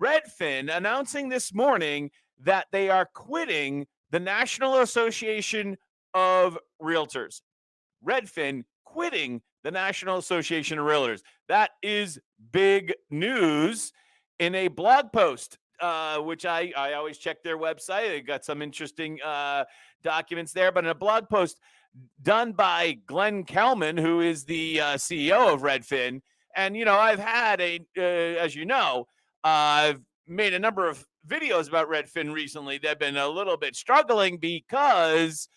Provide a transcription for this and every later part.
Redfin announcing this morning that they are quitting the National Association of Realtors. Redfin quitting the National Association of Realtors. That is big news in a blog post, which I always check their website. They got some interesting documents there, but in a blog post done by Glenn Kelman, who is the CEO of Redfin. And, I've had as you know, I've made a number of videos about Redfin recently. They've been a little bit struggling because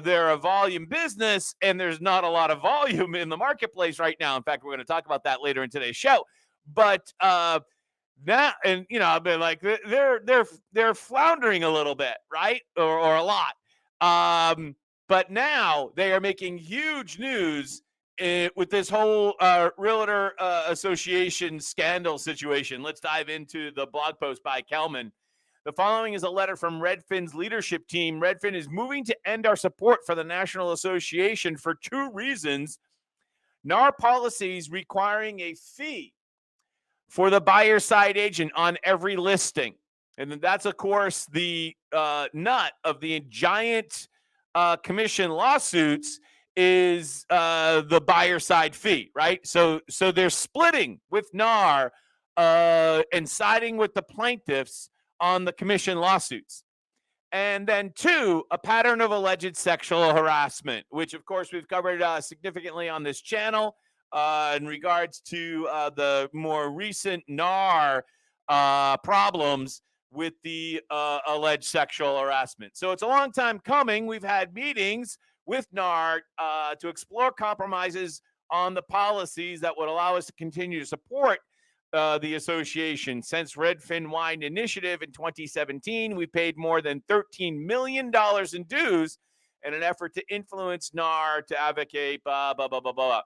they're a volume business and there's not a lot of volume in the marketplace right now. In fact, we're going to talk about that later in today's show. But that, and I've been like, they're floundering a little bit, right, or a lot. But now they are making huge news with this whole Realtor Association scandal situation. Let's dive into the blog post by Kelman. The following is a letter from Redfin's leadership team. Redfin is moving to end our support for the National Association for two reasons. NAR policies requiring a fee for the buyer side agent on every listing. And that's, of course, the nut of the giant commission lawsuits is the buyer side fee, right? So they're splitting with NAR and siding with the plaintiffs on the commission lawsuits. And then two, a pattern of alleged sexual harassment, which of course we've covered significantly on this channel in regards to the more recent NAR problems with the alleged sexual harassment. So it's a long time coming. We've had meetings with NAR to explore compromises on the policies that would allow us to continue to support the association. Since Redfin Wine Initiative in 2017, we paid more than $13 million in dues in an effort to influence NAR to advocate blah, blah, blah, blah, blah.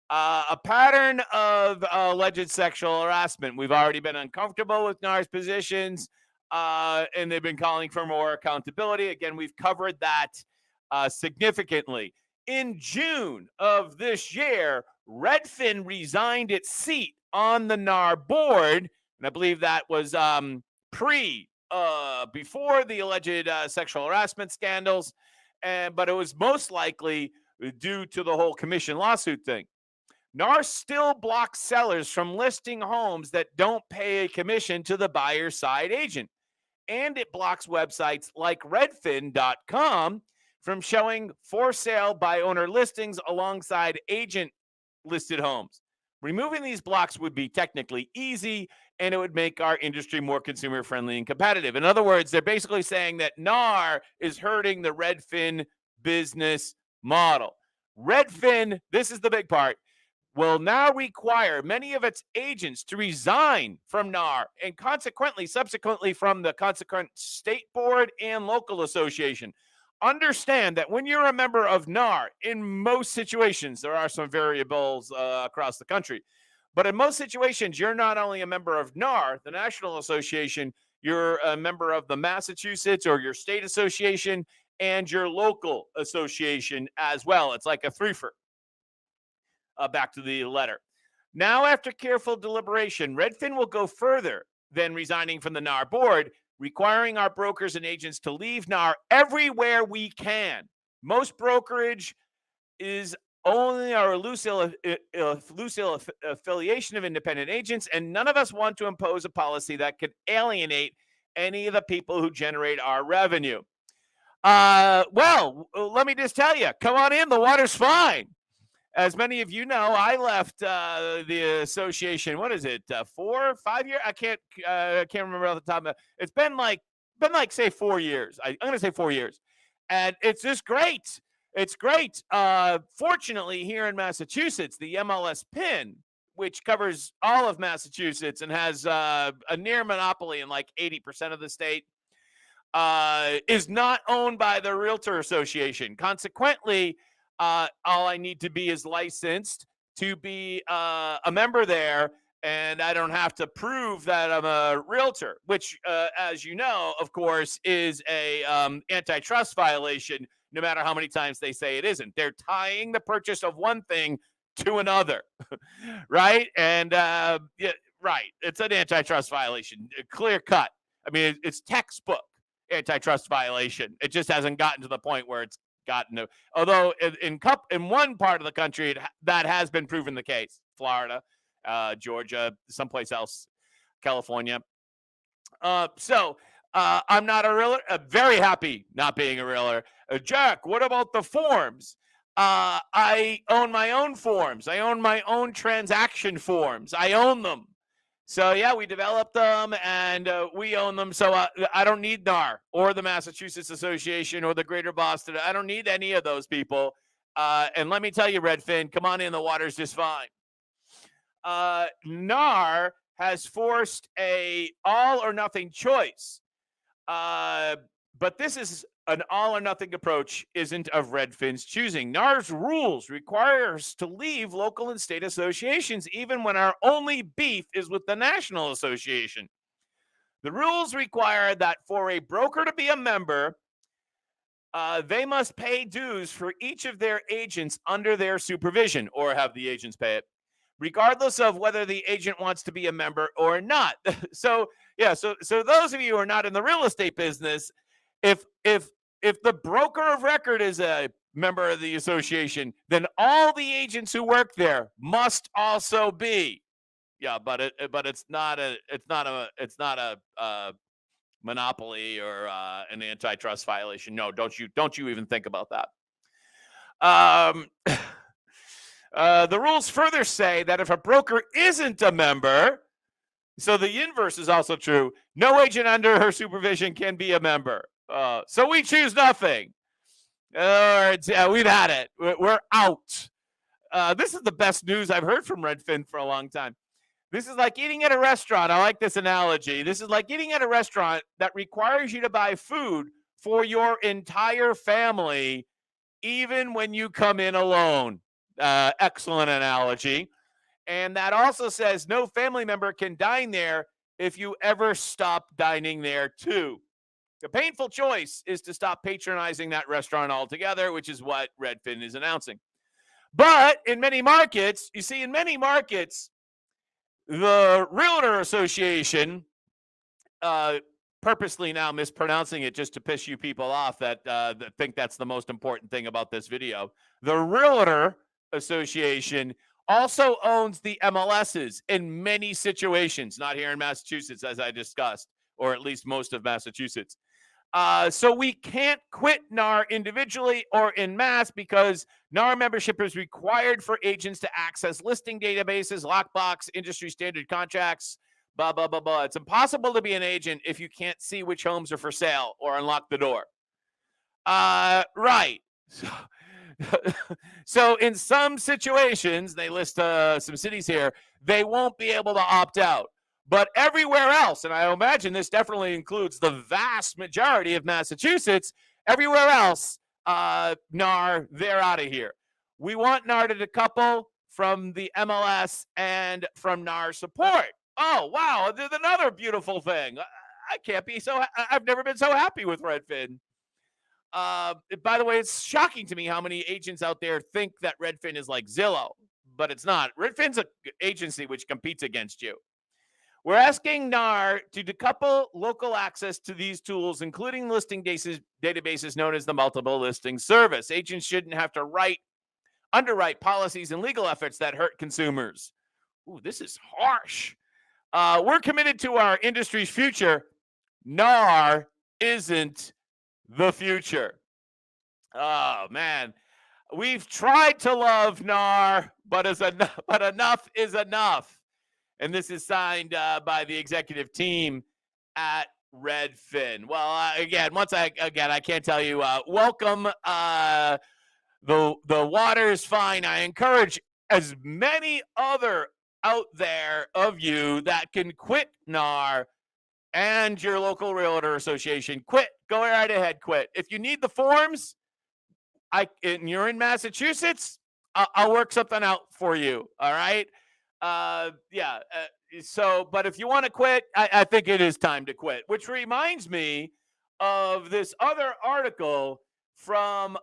A pattern of alleged sexual harassment. We've already been uncomfortable with NAR's positions, and they've been calling for more accountability. Again, we've covered that significantly. In June of this year, Redfin resigned its seat on the NAR board, and I believe that was before the alleged sexual harassment scandals, but it was most likely due to the whole commission lawsuit thing. NAR still blocks sellers from listing homes that don't pay a commission to the buyer side agent, and it blocks websites like redfin.com from showing for sale by owner listings alongside agent listed homes. Removing these blocks would be technically easy, and it would make our industry more consumer friendly and competitive. In other words, they're basically saying that NAR is hurting the Redfin business model. Redfin, this is the big part, will now require many of its agents to resign from NAR and subsequently from the consequent state board and local association. Understand that when you're a member of NAR, in most situations, there are some variables across the country, but in most situations, you're not only a member of NAR, the National Association, you're a member of the Massachusetts or your state association and your local association as well. It's like a threefer. Back to the letter. Now, after careful deliberation, Redfin will go further than resigning from the NAR board, requiring our brokers and agents to leave NAR everywhere we can. Most brokerage is only our loose affiliation of independent agents, and none of us want to impose a policy that could alienate any of the people who generate our revenue. Well, let me just tell you, come on in, the water's fine. As many of you know, I left the association. What is it? 4 or 5 years? I can't remember off the top of it. It's been like say 4 years. I'm going to say 4 years, and it's just great. It's great. Fortunately, here in Massachusetts, the MLS PIN, which covers all of Massachusetts and has a near monopoly in like 80% of the state, is not owned by the Realtor Association. Consequently, all I need to be is licensed to be a member there, and I don't have to prove that I'm a realtor, which, as you know, of course, is a antitrust violation, no matter how many times they say it isn't. They're tying the purchase of one thing to another, right? And Right. It's an antitrust violation, clear cut. I mean, it's textbook antitrust violation. It just hasn't gotten to the point where it's gotten to. Although in one part of the country, that has been proven the case. Florida, Georgia, someplace else, California. I'm not a realtor. Very happy not being a realtor. Jack, what about the forms? I own my own forms. I own my own transaction forms. I own them. So yeah, we developed them and we own them. So I don't need NAR or the Massachusetts Association or the Greater Boston. I don't need any of those people. And let me tell you, Redfin, come on in. The water's just fine. NAR has forced a all or nothing choice. But this is an all or nothing approach isn't of Redfin's choosing. NAR's rules require us to leave local and state associations even when our only beef is with the National Association. The rules require that for a broker to be a member, they must pay dues for each of their agents under their supervision or have the agents pay it, regardless of whether the agent wants to be a member or not. So those of you who are not in the real estate business, if the broker of record is a member of the association, then all the agents who work there must also be. Yeah, but it's not a monopoly or an antitrust violation. No, don't you even think about that. The rules further say that if a broker isn't a member, so the inverse is also true, no agent under her supervision can be a member. So we choose nothing. We've had it. We're out. This is the best news I've heard from Redfin for a long time. This is like eating at a restaurant. I like this analogy. This is like eating at a restaurant that requires you to buy food for your entire family, even when you come in alone. Excellent analogy. And that also says no family member can dine there if you ever stop dining there too. The painful choice is to stop patronizing that restaurant altogether, which is what Redfin is announcing. But in many markets, the Realtor Association, purposely now mispronouncing it just to piss you people off that think that's the most important thing about this video. The Realtor Association also owns the MLSs in many situations, not here in Massachusetts, as I discussed, or at least most of Massachusetts. So we can't quit NAR individually or in mass because NAR membership is required for agents to access listing databases, lockbox, industry standard contracts, blah, blah, blah, blah. It's impossible to be an agent if you can't see which homes are for sale or unlock the door. Right. So in some situations, they list some cities here, they won't be able to opt out. But everywhere else, and I imagine this definitely includes the vast majority of Massachusetts, everywhere else, NAR, they're out of here. We want NAR to decouple from the MLS and from NAR support. Oh, wow, there's another beautiful thing. I've never been so happy with Redfin. By the way, it's shocking to me how many agents out there think that Redfin is like Zillow, but it's not. Redfin's an agency which competes against you. We're asking NAR to decouple local access to these tools, including listing databases known as the multiple listing service. Agents shouldn't have to underwrite policies and legal efforts that hurt consumers. Ooh, this is harsh. We're committed to our industry's future. NAR isn't the future. Oh, man. We've tried to love NAR, but enough is enough. And this is signed by the executive team at Redfin. Well, again, I can't tell you. Welcome. The water is fine. I encourage as many other out there of you that can quit NAR and your local realtor association. Quit. Go right ahead. Quit. If you need the forms, and you're in Massachusetts, I'll work something out for you. All right. But if you want to quit, I think it is time to quit, which reminds me of this other article from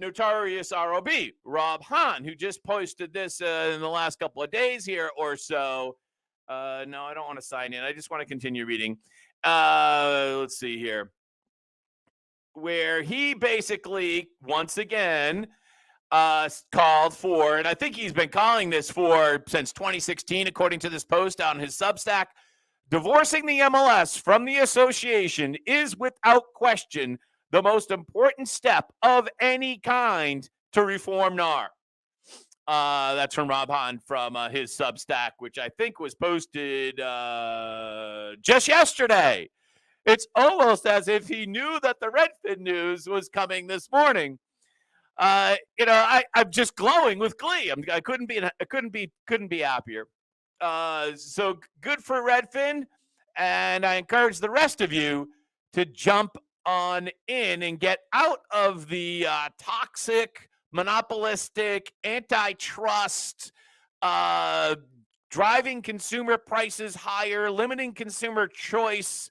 Notorious ROB, Rob Hahn, who just posted this in the last couple of days here or so. No, I don't want to sign in. I just want to continue reading. Let's see here. Where he basically, once again, called for, and I think he's been calling this for since 2016, according to this post on his Substack. Divorcing the MLS from the association is without question the most important step of any kind to reform NAR. That's from Rob Hahn from his Substack, which I think was posted just yesterday. It's almost as if he knew that the Redfin news was coming this morning. I'm just glowing with glee. I couldn't be happier. So good for Redfin, and I encourage the rest of you to jump on in and get out of the toxic, monopolistic, antitrust, driving consumer prices higher, limiting consumer choice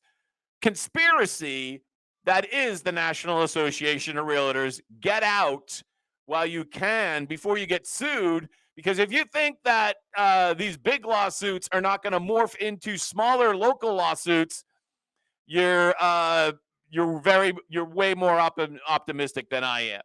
conspiracy that is the National Association of Realtors. Get out while you can before you get sued. Because if you think that these big lawsuits are not going to morph into smaller local lawsuits, you're way more optimistic than I am.